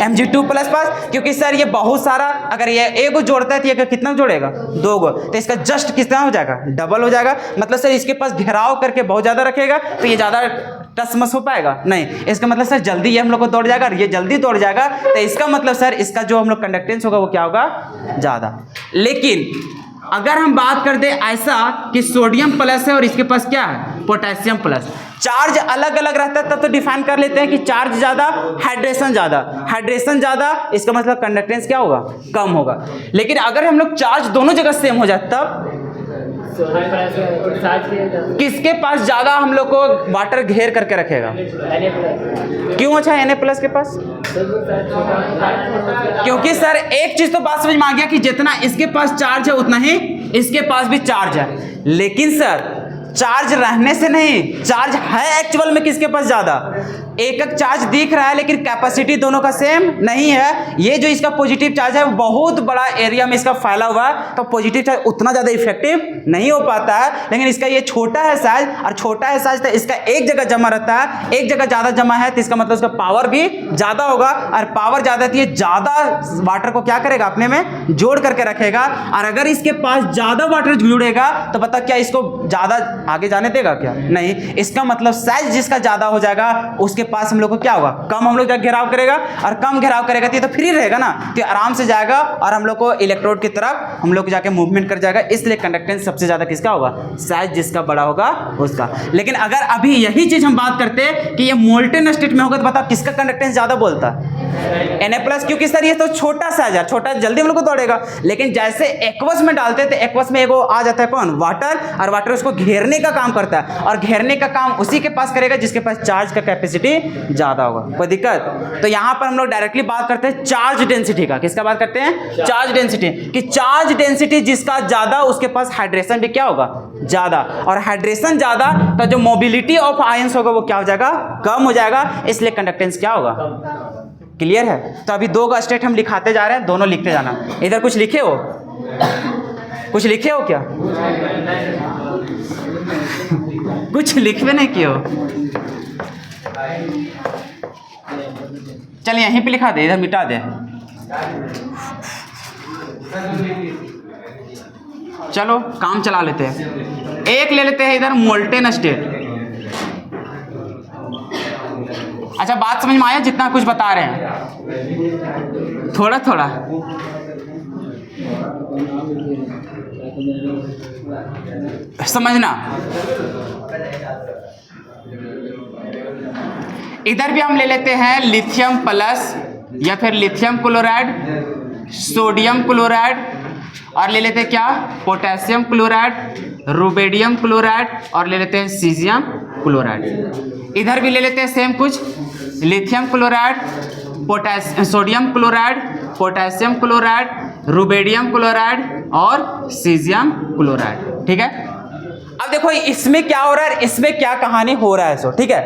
Mg2 plus past. क्योंकि सर ये बहुत सारा, अगर ये एक को जोड़ता है तो ये कितना जोड़ेगा? दो को, तो इसका जस्ट कितना हो जाएगा? डबल हो जाएगा। मतलब सर इसके पास घेराव करके बहुत ज्यादा रखेगा तो ये ज्यादा टसमस हो पाएगा? नहीं। इसका मतलब सर जल्दी ये हम लोग को दौड़ जाएगा और ये जल्दी दौड़ जाएगा, तो इसका मतलब सर इसका जो हम लोग कंडक्टेंस होगा वो क्या होगा? ज्यादा। लेकिन अगर हम बात कर दे ऐसा कि सोडियम प्लस है और इसके पास क्या है? Potassium plus. चार्ज अलग अलग रहता है तब तो डिफाइन कर लेते हैं कि चार्ज ज्यादा, हाइड्रेशन ज्यादा। हाइड्रेशन ज्यादा इसका मतलब कंडक्टेंस क्या होगा? कम होगा। लेकिन अगर हम लोग चार्ज दोनों जगह सेम हो जाए तब किसके पास ज्यादा हम लोग को वाटर घेर करके रखेगा? क्यों? अच्छा Na प्लस के पास, क्योंकि सर एक चीज तो बात समझ में आ गया कि जितना इसके पास चार्ज है उतना ही इसके पास भी चार्ज है। लेकिन सर चार्ज रहने से नहीं, चार्ज है एक्चुअल में किसके पास ज्यादा? एक एक चार्ज दिख रहा है लेकिन कैपेसिटी दोनों का सेम नहीं है। ये जो इसका पॉजिटिव चार्ज है वो बहुत बड़ा एरिया में इसका फैला हुआ है, तो पॉजिटिव चार्ज उतना ज्यादा इफेक्टिव नहीं हो पाता है। लेकिन इसका ये छोटा है साइज, और छोटा है साइज तो इसका एक जगह जमा रहता है, एक जगह ज्यादा जमा है तो इसका मतलब उसका पावर भी ज्यादा होगा, और पावर ज्यादा थी ज्यादा वाटर को क्या करेगा? अपने में जोड़ करके रखेगा। और अगर इसके पास ज्यादा वाटर जुड़ेगा तो बता क्या इसको ज्यादा आगे जाने देगा क्या? नहीं। इसका मतलब साइज जिसका ज्यादा हो जाएगा उसके पास हम लोग को क्या होगा? कम हम लोग का घेराव करेगा, और कम घेराव करेगा तो ये तो फ्री रहेगा ना, तो आराम से जाएगा और हम लोग को इलेक्ट्रोड की तरफ हम लोग जाके मूवमेंट कर जाएगा। इसलिए कंडक्टेंस सबसे ज्यादा किसका होगा? साइज जिसका बड़ा होगा उसका। लेकिन अगर अभी यही चीज हम बात करते हैं कि ये मोल्टेन स्टेट में होगा तो बताओ किसका कंडक्टेंस ज्यादा बोलता है? Na plus. क्योंकि सर ये तो छोटा साइज है, छोटा जल्दी हम लोग को दौड़ेगा। लेकिन जैसे एक्वस में डालते हैं तो एक्वस में एगो आ जाता है कौन? वाटर, और वाटर उसको घेरने का काम करता है, और घेरने का काम उसी के पास करेगा जिसके पास चार्ज का कैपेसिटी ज्यादा होगा। कोई दिक्कत? तो यहां पर हम लोग डायरेक्टली बात करते हैं चार्ज डेंसिटी का। किसका बात करते हैं? Charge density. कि चार्ज डेंसिटी जिसका ज्यादा उसके पास हाइड्रेशन भी क्या होगा? ज्यादा। और हाइड्रेशन ज्यादा तो जो मोबिलिटी ऑफ आयंस होगा वो क्या हो जाएगा? कम हो जाएगा। इसलिए कंडक्टेंस क्या होगा? क्लियर है? तो अभी 2 का स्टेट हम लिखाते जा रहे हैं, दोनों लिखते जाना। इधर कुछ लिखे हो? कुछ लिखे हो क्या? कुछ लिखवे नहीं किए हो? चल यहीं पे लिखा दे, इधर मिटा दे। चलो काम चला लेते हैं। एक ले लेते हैं इधर मोल्टेन स्टेट। अच्छा बात समझ में आया जितना कुछ बता रहे हैं? थोड़ा थोड़ा समझना। इधर भी हम ले लेते हैं लिथियम प्लस या फिर लिथियम क्लोराइड, सोडियम क्लोराइड, और ले लेते हैं क्या, पोटेशियम क्लोराइड, रुबिडियम क्लोराइड, और ले लेते हैं सीजियम क्लोराइड। इधर भी ले लेते हैं सेम कुछ, lithium chloride, sodium chloride, potassium chloride, rubidium chloride और सीजियम क्लोराइड। ठीक है, अब देखो इसमें क्या हो रहा है, इसमें क्या कहानी हो रहा है सो। ठीक है,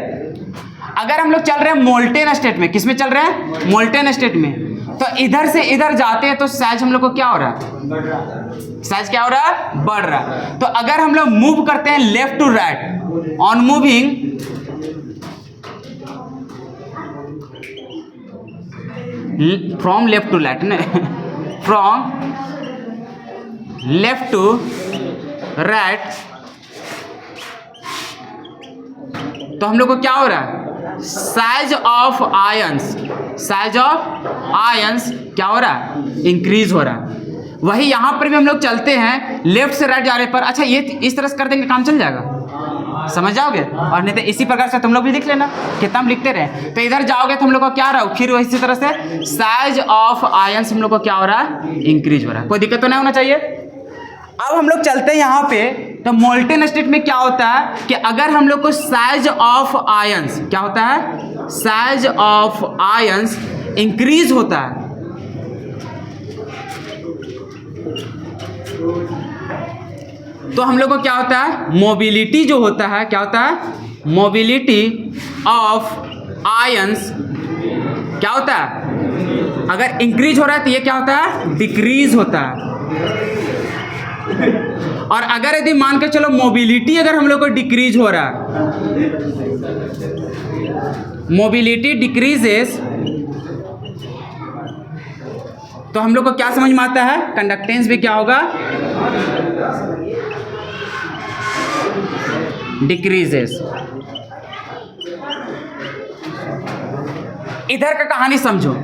अगर हम लोग चल रहे हैं मोल्टेन स्टेट में, किसमें चल रहे हैं, मोल्टेन स्टेट में, तो इधर से इधर जाते हैं तो साइज हम लोग को क्या हो रहा है, साइज क्या हो रहा है, बढ़ रहा है। तो अगर हम लोग मूव करते हैं left to right, on moving from left to right, from left to right, तो हम लोग को क्या हो रहा है, size of ions, size of ions क्या हो रहा है, इंक्रीज हो रहा है। वही यहां पर भी हम लोग चलते हैं लेफ्ट से राइट जा रहे पर, अच्छा ये इस तरह से कर देंगे काम चल जाएगा, समझ जाओगे। और नहीं तो इसी प्रकार से तुम लोग भी लिख लेना, कितना हम लिखते रहे। तो इधर जाओगे तो हम लोग को क्या रहा है, फिर इसी तरह से साइज ऑफ आयंस हम लोग को क्या हो रहा है, इंक्रीज हो रहा है। कोई दिक्कत तो नहीं होना चाहिए। अब हम लोग चलते हैं यहाँ पे, तो मोल्टेन स्टेट में क्या होता है कि अगर हम लोग को साइज ऑफ आयंस क्या होता है, साइज ऑफ आयंस इंक्रीज होता है, तो हम लोग को क्या होता है, मोबिलिटी जो होता है, क्या होता है, मोबिलिटी ऑफ आयंस क्या होता है, अगर इंक्रीज हो रहा है तो ये क्या होता है, डिक्रीज होता है। और अगर यदि मान के चलो मोबिलिटी अगर हम लोग को डिक्रीज हो रहा है, मोबिलिटी डिक्रीजेस, तो हम लोग को क्या समझ में आता है, कंडक्टेंस भी क्या होगा, डिक्रीजेस। इधर का कहानी समझो,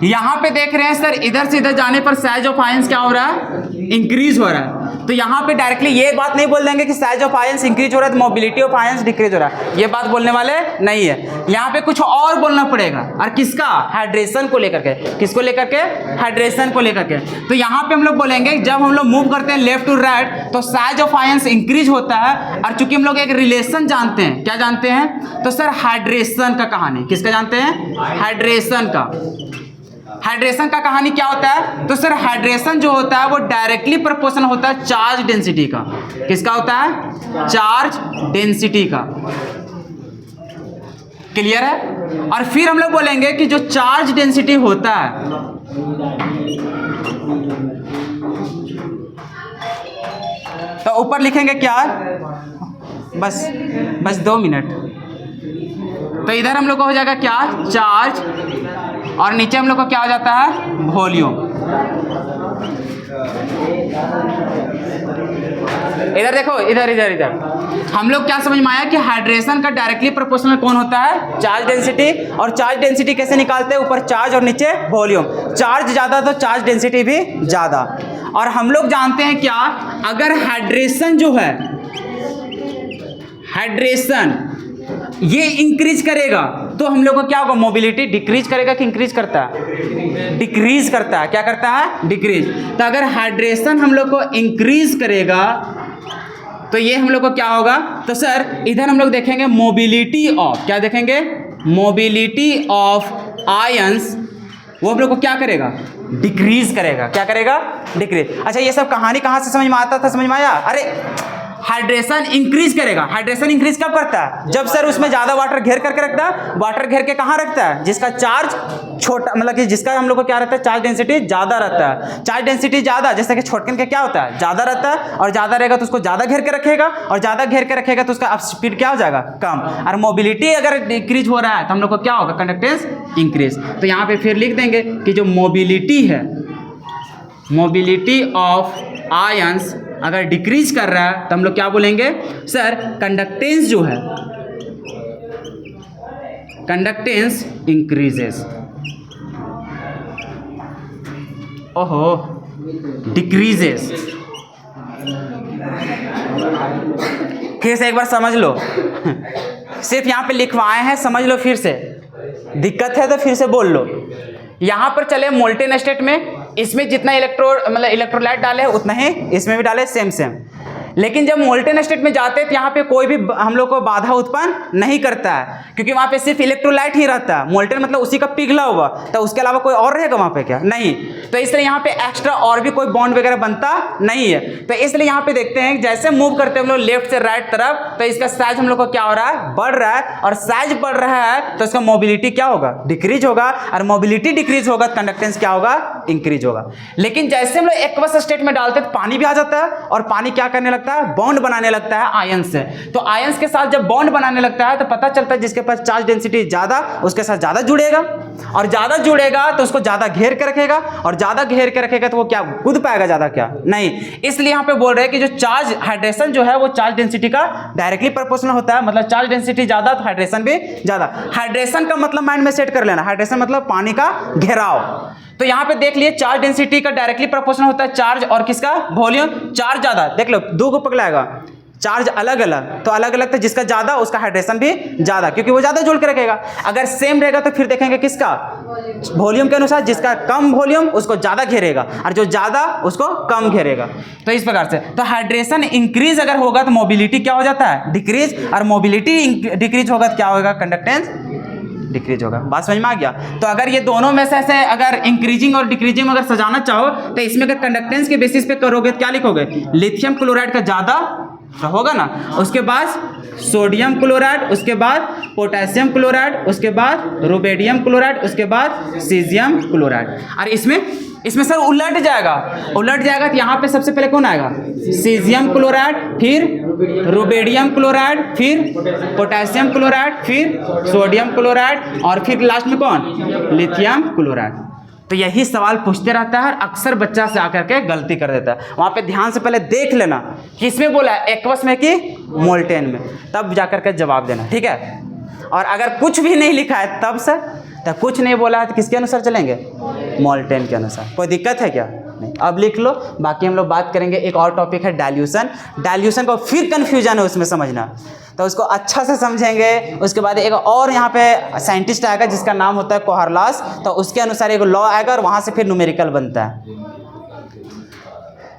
यहां पे देख रहे हैं सर इधर से इधर जाने पर साइज ऑफ आयंस क्या हो रहा है, इंक्रीज हो रहा है। तो यहां पे डायरेक्टली ये बात नहीं बोल देंगे कि साइज ऑफ आयंस इंक्रीज हो रहा है तो मोबिलिटी ऑफ आयंस डिक्रीज हो रहा है, ये बात बोलने वाले नहीं है। यहां पे कुछ और बोलना पड़ेगा, और किसका, हाइड्रेशन को लेकर के, किसको लेकर के, हाइड्रेशन को लेकर के। तो यहां पे हम लोग बोलेंगे जब हम लोग मूव करते हैं लेफ्ट टू राइट तो साइज ऑफ आयंस इंक्रीज होता है। और चूंकि हम लोग एक रिलेशन जानते हैं, क्या जानते हैं, तो सर हाइड्रेशन का कहानी, किसका जानते हैं, हाइड्रेशन का। हाइड्रेशन का कहानी क्या होता है, तो सर हाइड्रेशन जो होता है वो डायरेक्टली प्रोपोर्शनल होता है चार्ज डेंसिटी का। किसका होता है, चार्ज डेंसिटी का। क्लियर है। और फिर हम लोग बोलेंगे कि जो चार्ज डेंसिटी होता है, तो ऊपर लिखेंगे क्या, बस 2 मिनट। तो इधर हम लोग को हो जाएगा क्या, चार्ज, और नीचे हम लोग को क्या हो जाता है, वॉल्यूम। इधर देखो, इधर हम लोग क्या समझ में आया कि हाइड्रेशन का डायरेक्टली प्रोपोर्शनल कौन होता है, चार्ज डेंसिटी। और चार्ज डेंसिटी कैसे निकालते हैं, ऊपर चार्ज और नीचे वॉल्यूम। चार्ज ज़्यादा तो चार्ज डेंसिटी भी ज़्यादा। और हम लोग जानते हैं क्या, अगर हाइड्रेशन जो है, हाइड्रेशन ये इंक्रीज करेगा तो हम लोग को क्या होगा, मोबिलिटी डिक्रीज करेगा कि इंक्रीज करता है, डिक्रीज करता है। क्या करता है, डिक्रीज। तो अगर हाइड्रेशन हम लोग को इंक्रीज करेगा तो ये हम लोग को क्या होगा, तो सर इधर हम लोग देखेंगे मोबिलिटी ऑफ, क्या देखेंगे, मोबिलिटी ऑफ आयंस, वो हम लोग को क्या करेगा, डिक्रीज करेगा। क्या करेगा, डिक्रीज। अच्छा ये सब कहानी कहाँ से समझ में आता था, समझ में आया। अरे हाइड्रेशन इंक्रीज करेगा। हाइड्रेशन इंक्रीज कब करता है? जब सर उसमें ज़्यादा वाटर घेर करके रखता है। वाटर घेर के कहाँ रखता है? जिसका चार्ज छोटा, मतलब कि जिसका हम लोग को क्या रहता है, चार्ज डेंसिटी ज़्यादा रहता है। चार्ज डेंसिटी ज़्यादा, जैसे कि छोटकन का क्या होता है, ज़्यादा रहता है, और ज़्यादा रहेगा तो उसको ज़्यादा घेर के रखेगा, और ज़्यादा घेर के रखेगा तो उसका अब स्पीड क्या हो जाएगा, कम। और मोबिलिटी अगर डिक्रीज हो रहा है तो हम लोग को क्या होगा, कंडक्टेंस इंक्रीज। तो यहाँ पे फिर लिख देंगे कि जो मोबिलिटी है, मोबिलिटी ऑफ आयंस अगर डिक्रीज कर रहा है तो हम लोग क्या बोलेंगे सर, कंडक्टेंस जो है, कंडक्टेंस इंक्रीजेस। ओहो, डिक्रीजेस। फिर से एक बार समझ लो, सिर्फ यहाँ पे लिखवाए हैं, समझ लो फिर से, दिक्कत है तो फिर से बोल लो। यहाँ पर चले मोल्टेन स्टेट में, इसमें जितना इलेक्ट्रोलाइट डाले उतना ही इसमें भी डाले, सेम सेम। लेकिन जब मोल्टेन स्टेट में जाते हैं तो यहाँ पे कोई भी हम लोग को बाधा उत्पन्न नहीं करता है, क्योंकि वहाँ पे सिर्फ इलेक्ट्रोलाइट ही रहता है। मोल्टेन मतलब उसी का पिघला हुआ, तो उसके अलावा कोई और रहेगा वहाँ पे क्या, नहीं। तो इसलिए यहाँ पे एक्स्ट्रा और भी कोई बॉन्ड वगैरह बनता नहीं है। तो इसलिए यहाँ पे देखते हैं जैसे मूव करते हैं हम लोग लेफ्ट से राइट तरफ, तो इसका साइज हम लोग को क्या हो रहा है, बढ़ रहा है। और साइज बढ़ रहा है तो इसका मोबिलिटी क्या होगा, डिक्रीज होगा। और मोबिलिटी डिक्रीज होगा तो कंडक्टेंस क्या होगा, इंक्रीज होगा। लेकिन जैसे हम लोग एक्वस स्टेट में डालते हैं तो पानी भी आ जाता है, और पानी क्या करने लगता है, बॉन्ड बनाने लगता है आयन से। तो आयंस के साथ जब बॉन्ड बनाने लगता है तो पता चलता है जिसके पास चार्ज डेंसिटी ज्यादा उसके साथ ज्यादा जुड़ेगा, और ज्यादा जुड़ेगा तो उसको ज्यादा घेर के रखेगा, और ज्यादा घेर के रखेगा तो वो क्या कूद पाएगा, ज्यादा क्या नहीं। इसलिए यहाँ पे बोल रहे हैं कि जो चार्ज हाइड्रेशन जो है वो चार्ज डेंसिटी का डायरेक्टली प्रोपोर्शनल होता है। मतलब चार्ज डेंसिटी ज्यादा तो हाइड्रेशन भी ज्यादा। हाइड्रेशन का मतलब माइंड में सेट कर लेना, हाइड्रेशन मतलब पानी का घेराव। तो यहाँ पे देख लिए चार्ज डेंसिटी का डायरेक्टली प्रोपोर्शनल होता है चार्ज और किसका, वॉल्यूम। चार्ज ज्यादा, देख लो दो को पकड़ाएगा, चार्ज अलग अलग, तो अलग अलग तो जिसका ज्यादा उसका हाइड्रेशन भी ज्यादा, क्योंकि वो ज्यादा जोड़ के रखेगा। अगर सेम रहेगा तो फिर देखेंगे किसका, वॉल्यूम के अनुसार, जिसका कम वॉल्यूम उसको ज्यादा घेरेगा, और जो ज्यादा उसको कम घेरेगा। तो इस प्रकार से तो हाइड्रेशन इंक्रीज अगर होगा तो मोबिलिटी क्या हो जाता है, डिक्रीज। और मोबिलिटी डिक्रीज होगा तो क्या होगा, कंडक्टेंस डिक्रीज होगा। बात समझ में आ गया। तो अगर ये दोनों में से ऐसे अगर इंक्रीजिंग और डिक्रीजिंग अगर सजाना चाहो तो इसमें अगर कंडक्टेंस के बेसिस पे करोगे तो क्या लिखोगे, लिथियम क्लोराइड का ज्यादा होगा ना, उसके बाद सोडियम क्लोराइड, उसके बाद पोटेशियम क्लोराइड, उसके बाद रुबिडियम क्लोराइड, उसके बाद सीजियम क्लोराइड। और इसमें सर उलट जाएगा तो यहाँ पे सबसे पहले कौन आएगा, सीजियम क्लोराइड, फिर रुबिडियम क्लोराइड, फिर पोटेशियम क्लोराइड, फिर सोडियम क्लोराइड, और फिर लास्ट में कौन, लिथियम क्लोराइड। तो यही सवाल पूछते रहता है, और अक्सर बच्चा से आकर के गलती कर देता है। वहाँ पे ध्यान से पहले देख लेना किसमें बोला है, एक्वस में कि मोल्टेन में, तब जाकर के जवाब देना, ठीक है। और अगर कुछ भी नहीं लिखा है तब सर, तो कुछ नहीं बोला है तो किसके अनुसार चलेंगे, मोल्टेन के अनुसार। कोई दिक्कत है क्या, नहीं। अब लिख लो, बाकी हम लोग बात करेंगे। एक और टॉपिक है डाइल्यूशन। डाइल्यूशन को फिर कन्फ्यूजन है उसमें समझना, तो उसको अच्छा से समझेंगे। उसके बाद एक और यहाँ पे साइंटिस्ट आएगा जिसका नाम होता है कोहरलास, तो उसके अनुसार एक लॉ आएगा और वहाँ से फिर न्यूमेरिकल बनता है।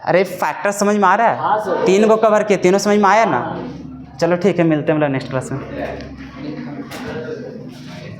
अरे फैक्टर समझ में आ रहा है, 3 को कवर किए, तीनों समझ में आया ना। चलो ठीक है, मिलते हैं हम लोग नेक्स्ट क्लास में।